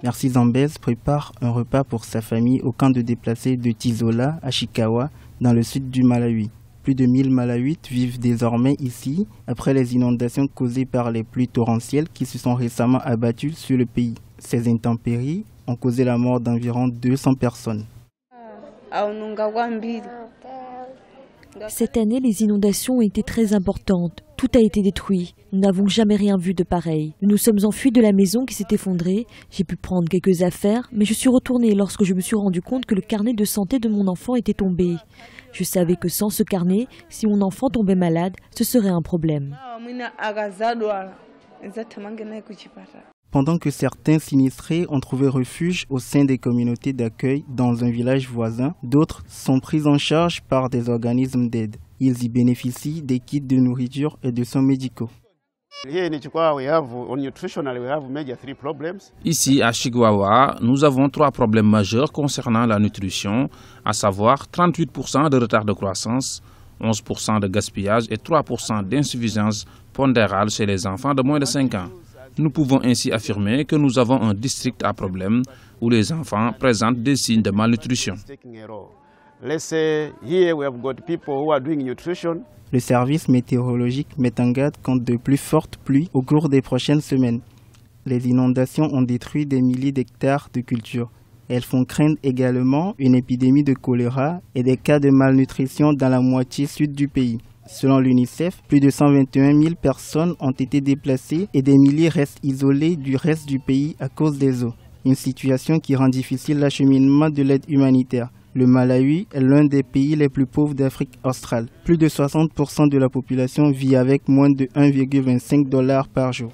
Merci Zambèze prépare un repas pour sa famille au camp de déplacés de Tizola à Chikawa, dans le sud du Malawi. Plus de 1000 Malawites vivent désormais ici après les inondations causées par les pluies torrentielles qui se sont récemment abattues sur le pays. Ces intempéries ont causé la mort d'environ 200 personnes. Cette année, les inondations ont été très importantes. Tout a été détruit. Nous n'avons jamais rien vu de pareil. Nous nous sommes enfuis de la maison qui s'est effondrée. J'ai pu prendre quelques affaires, mais je suis retournée lorsque je me suis rendu compte que le carnet de santé de mon enfant était tombé. Je savais que sans ce carnet, si mon enfant tombait malade, ce serait un problème. Pendant que certains sinistrés ont trouvé refuge au sein des communautés d'accueil dans un village voisin, d'autres sont pris en charge par des organismes d'aide. Ils y bénéficient des kits de nourriture et de soins médicaux. Ici, à Chikwawa, nous avons 3 problèmes majeurs concernant la nutrition, à savoir 38% de retard de croissance, 11% de gaspillage et 3% d'insuffisance pondérale chez les enfants de moins de 5 ans. Nous pouvons ainsi affirmer que nous avons un district à problème où les enfants présentent des signes de malnutrition. Le service météorologique met en garde contre de plus fortes pluies au cours des prochaines semaines. Les inondations ont détruit des milliers d'hectares de cultures. Elles font craindre également une épidémie de choléra et des cas de malnutrition dans la moitié sud du pays. Selon l'UNICEF, plus de 121 000 personnes ont été déplacées et des milliers restent isolés du reste du pays à cause des eaux. Une situation qui rend difficile l'acheminement de l'aide humanitaire. Le Malawi est l'un des pays les plus pauvres d'Afrique australe. Plus de 60% de la population vit avec moins de $1,25 par jour.